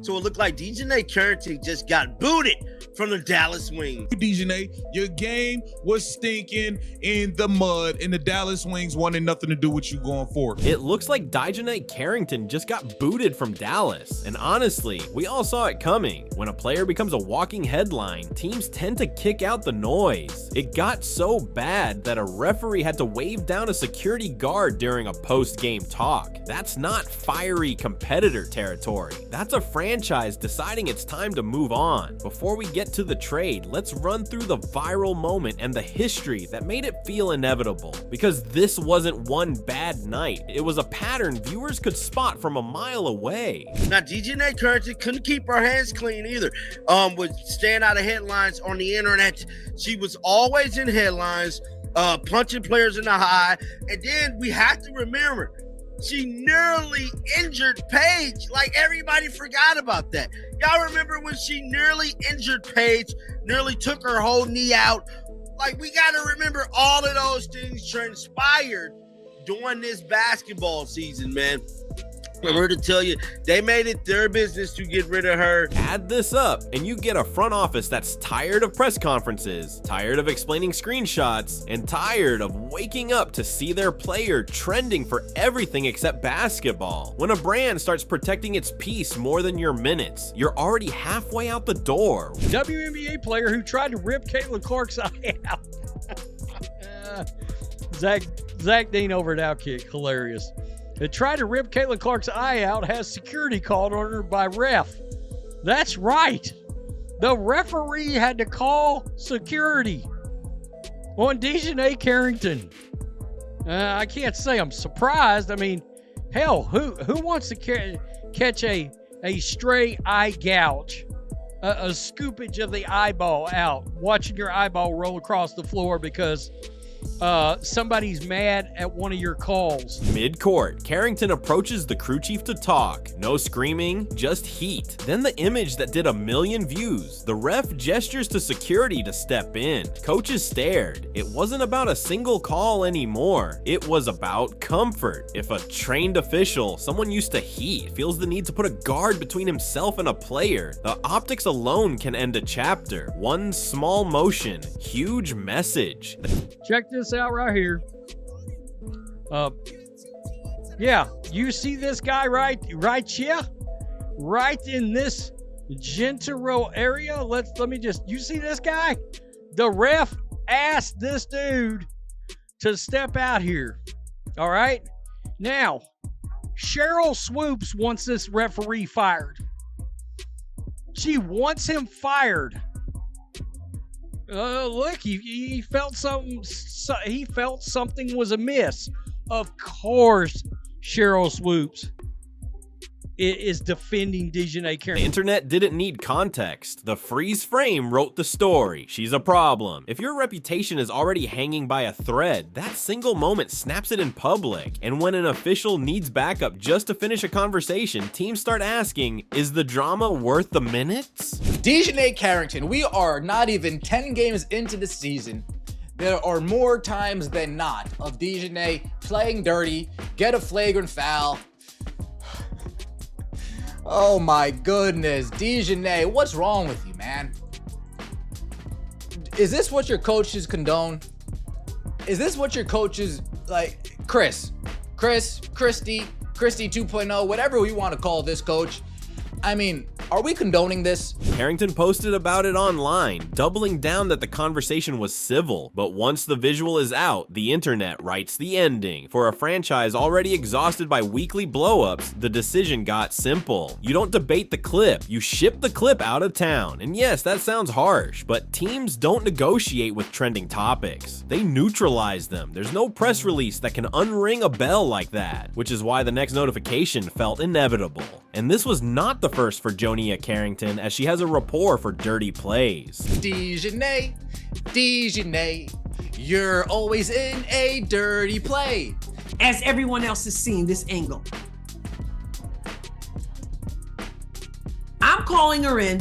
So it looked like DiJonai Carrington just got booted from the Dallas Wings. DiJonai, your game was stinking in the mud, and the Dallas Wings wanted nothing to do with you going forward. It looks like DiJonai Carrington just got booted from Dallas. And honestly, we all saw it coming. When a player becomes a walking headline, teams tend to kick out the noise. It got so bad that a referee had to wave down a security guard during a post-game talk. That's not fiery competitor territory. That's a franchise deciding it's time to move on. Before we get to the trade, let's run through the viral moment and the history that made it feel inevitable. Because this wasn't one bad night. It was a pattern viewers could spot from a mile away. Now, DiJonai Carrington couldn't keep her hands clean either. With staying out of headlines on the internet. She was always in headlines, punching players in the eye. And then we have to remember, she nearly injured Paige. Like, everybody forgot about that. Y'all remember when she nearly injured Paige, nearly took her whole knee out? Like, we got to remember all of those things transpired during this basketball season, man. I'm here to tell you, they made it their business to get rid of her. Add this up, and you get a front office that's tired of press conferences, tired of explaining screenshots, and tired of waking up to see their player trending for everything except basketball. When a brand starts protecting its peace more than your minutes, you're already halfway out the door. WNBA player who tried to rip Caitlin Clark's eye out. Zach Dean over at Outkick, hilarious. They tried to rip Caitlin Clark's eye out, has security called on her by ref. That's right. The referee had to call security on DiJonai Carrington. I can't say I'm surprised. I mean, hell, who wants to catch a stray eye gouge, a scoopage of the eyeball out, watching your eyeball roll across the floor because somebody's mad at one of your calls. Mid-court, Carrington approaches the crew chief to talk. No screaming, just heat. Then the image that did 1 million views. The ref gestures to security to step in. Coaches stared. It wasn't about a single call anymore. It was about comfort. If a trained official, someone used to heat, feels the need to put a guard between himself and a player, the optics alone can end a chapter. One small motion, huge message. Check this out right here. Yeah, you see this guy right here? Right in this Gentile area? Let me just, you see this guy? The ref asked this dude to step out here. All right? Now, Cheryl Swoops wants this referee fired. She wants him fired. Look, he felt something. He felt something was amiss. Of course, Cheryl Swoops is defending DiJonai Carrington. The internet didn't need context. The freeze frame wrote the story. She's a problem. If your reputation is already hanging by a thread, that single moment snaps it in public. And when an official needs backup just to finish a conversation, teams start asking, is the drama worth the minutes? DiJonai Carrington, we are not even 10 games into the season. There are more times than not of DiJonai playing dirty, get a flagrant foul. Oh my goodness, DiJonai, what's wrong with you, man? Is this what your coaches condone? Is this what your coaches, like, Christy 2.0, whatever we want to call this coach? I mean, are we condoning this? Carrington posted about it online, doubling down that the conversation was civil. But once the visual is out, the internet writes the ending. For a franchise already exhausted by weekly blow-ups, the decision got simple. You don't debate the clip, you ship the clip out of town. And yes, that sounds harsh, but teams don't negotiate with trending topics. They neutralize them. There's no press release that can unring a bell like that, which is why the next notification felt inevitable. And this was not the first for DiJonai Carrington, as she has a rapport for dirty plays. DiJonai, you're always in a dirty play. As everyone else is seeing this angle, I'm calling her in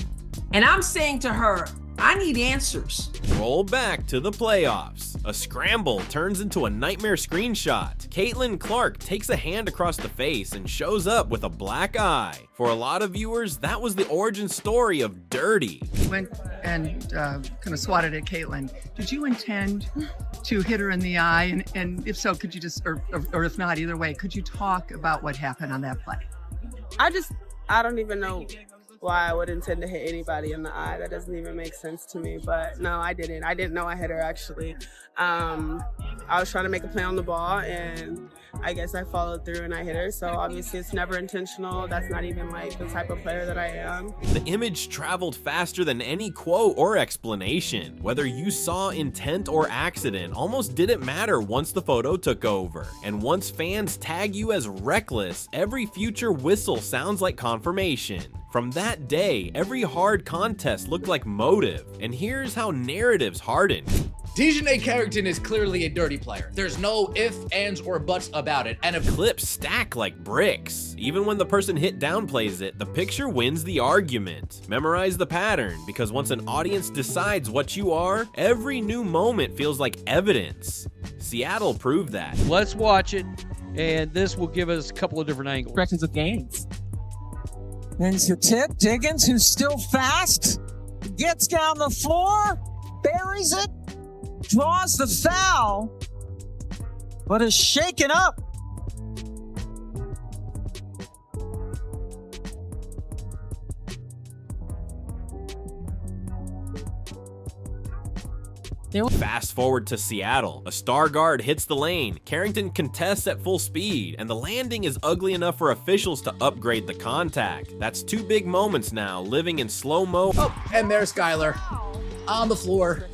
and I'm saying to her, I need answers. Roll back to the playoffs. A scramble turns into a nightmare screenshot. Caitlin Clark takes a hand across the face and shows up with a black eye. For a lot of viewers, that was the origin story of Dirty. Went and kind of swatted at Caitlin. Did you intend to hit her in the eye? And if so, could you just, or if not, either way, could you talk about what happened on that play? I don't even know why I would intend to hit anybody in the eye. That doesn't even make sense to me. But no, I didn't. I didn't know I hit her, actually. I was trying to make a play on the ball, and I guess I followed through and I hit her. So obviously it's never intentional. That's not even like the type of player that I am. The image traveled faster than any quote or explanation. Whether you saw intent or accident almost didn't matter once the photo took over. And once fans tag you as reckless, every future whistle sounds like confirmation. From that day, every hard contest looked like motive. And here's how narratives hardened. DiJonai Carrington is clearly a dirty player. There's no ifs, ands, or buts about it. And if Clips stack like bricks. Even when the person hit downplays it, the picture wins the argument. Memorize the pattern, because once an audience decides what you are, every new moment feels like evidence. Seattle proved that. Let's watch it, and this will give us a couple of different angles. Records of games. There's your tip. Diggins, who's still fast, gets down the floor, buries it, draws the foul, but is shaken up. Fast forward to Seattle. A star guard hits the lane. Carrington contests at full speed, and the landing is ugly enough for officials to upgrade the contact. That's two big moments now, living in slow-mo. oh, and there's Skylar on the floor.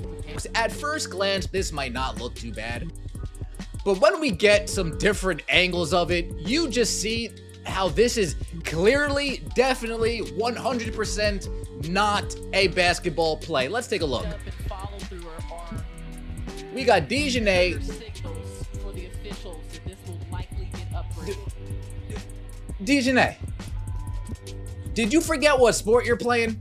At first glance, this might not look too bad. But when we get some different angles of it, you just see how this is clearly, definitely, 100% not a basketball play. Let's take a look. We got DiJonai. DiJonai, did you forget what sport you're playing?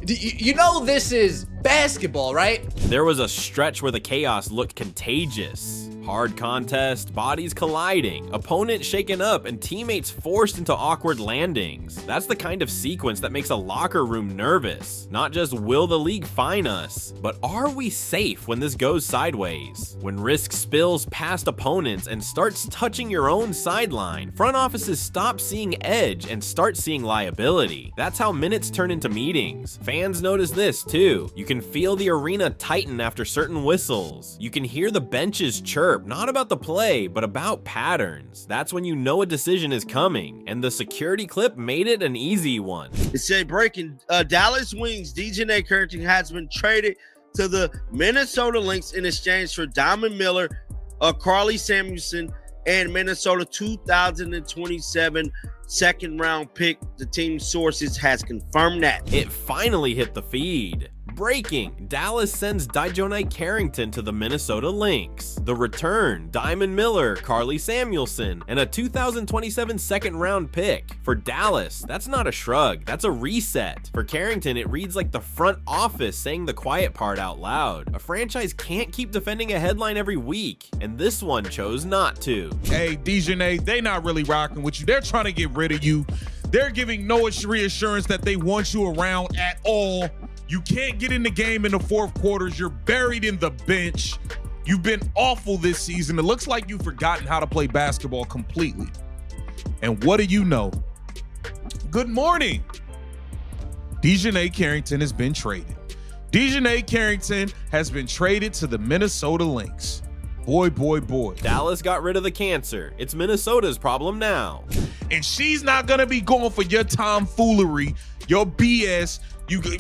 You know this is basketball, right? There was a stretch where the chaos looked contagious. Hard contest, bodies colliding, opponents shaken up, and teammates forced into awkward landings. That's the kind of sequence that makes a locker room nervous. Not just will the league fine us, but are we safe when this goes sideways? When risk spills past opponents and starts touching your own sideline, front offices stop seeing edge and start seeing liability. That's how minutes turn into meetings. Fans notice this too. You can feel the arena tighten after certain whistles. You can hear the benches chirp, not about the play, but about patterns. That's when you know a decision is coming, and the security clip made it an easy one. It said breaking Dallas Wings DiJonai Carrington has been traded to the Minnesota Lynx in exchange for Diamond Miller, Carly Samuelson, and Minnesota 2027 second round pick. The team sources has confirmed that. It finally hit the feed. Breaking, Dallas sends DiJonai Carrington to the Minnesota Lynx. The return, Diamond Miller, Carly Samuelson, and a 2027 second round pick. For Dallas, that's not a shrug, that's a reset. For Carrington, it reads like the front office saying the quiet part out loud. A franchise can't keep defending a headline every week, and this one chose not to. Hey, DiJonai, they not really rocking with you. They're trying to get rid of you. They're giving no reassurance that they want you around at all. You can't get in the game in the fourth quarters. You're buried in the bench. You've been awful this season. It looks like you've forgotten how to play basketball completely. And what do you know? Good morning. DiJonai Carrington has been traded. DiJonai Carrington has been traded to the Minnesota Lynx. Boy, boy, boy. Dallas got rid of the cancer. It's Minnesota's problem now. And she's not going to be going for your tomfoolery, your BS.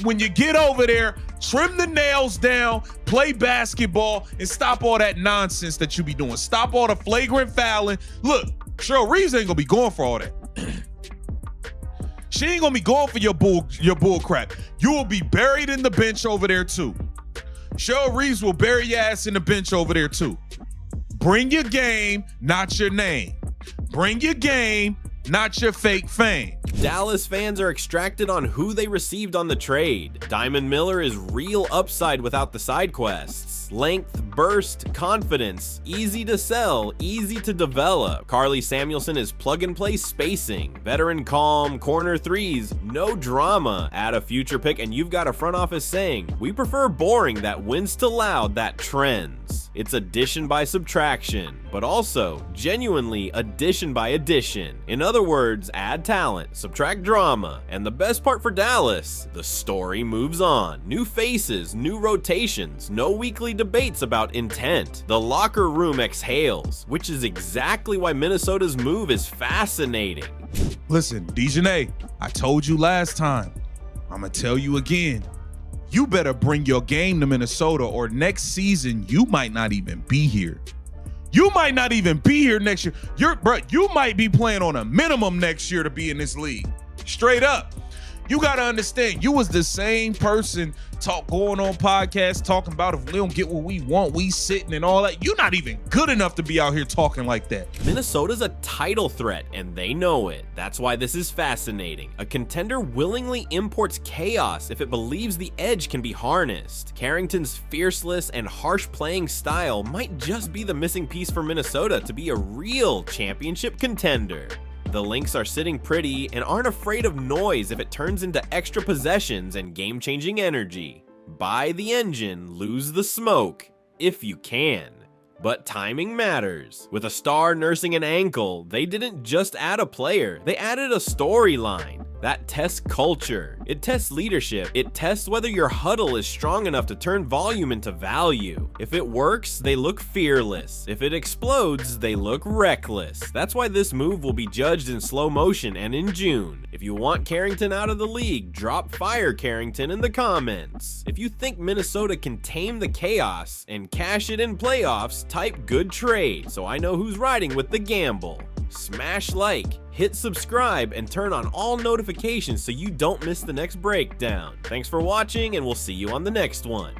When you get over there, trim the nails down, play basketball, and stop all that nonsense that you be doing. Stop all the flagrant fouling. Look, Cheryl Reeves ain't gonna be going for all that. She ain't gonna be going for your bull crap. You will be buried in the bench over there too. Cheryl Reeves will bury your ass in the bench over there too. Bring your game, not your name. Bring your game, not your fake fame. Dallas fans are extracted on who they received on the trade. Diamond Miller is real upside without the side quests. Length, burst, confidence, easy to sell, easy to develop. Carly Samuelson is plug-and-play spacing. Veteran calm, corner threes, no drama. Add a future pick and you've got a front office saying, we prefer boring that wins to loud that trends. It's addition by subtraction, but also genuinely addition by addition. In other words, add talent, subtract drama, and the best part for Dallas, the story moves on. New faces, new rotations, no weekly debates about intent. The locker room exhales, which is exactly why Minnesota's move is fascinating. Listen, DiJonai, I told you last time. I'm gonna tell you again. You better bring your game to Minnesota or next season you might not even be here. You might not even be here next year. You might be playing on a minimum next year to be in this league. Straight up. You got to understand, you was the same person going on podcasts talking about if we don't get what we want, we sitting and all that. You're not even good enough to be out here talking like that. Minnesota's a title threat, and they know it. That's why this is fascinating. A contender willingly imports chaos if it believes the edge can be harnessed. Carrington's fierceless and harsh playing style might just be the missing piece for Minnesota to be a real championship contender. The Lynx are sitting pretty and aren't afraid of noise if it turns into extra possessions and game-changing energy. Buy the engine, lose the smoke, if you can. But timing matters. With a star nursing an ankle, they didn't just add a player, they added a storyline. That tests culture, it tests leadership, it tests whether your huddle is strong enough to turn volume into value. If it works, they look fearless. If it explodes, they look reckless. That's why this move will be judged in slow motion and in June. If you want Carrington out of the league, drop Fire Carrington in the comments. If you think Minnesota can tame the chaos and cash it in playoffs, type good trade so I know who's riding with the gamble. Smash like, hit subscribe, and turn on all notifications so you don't miss the next breakdown. Thanks for watching, and we'll see you on the next one.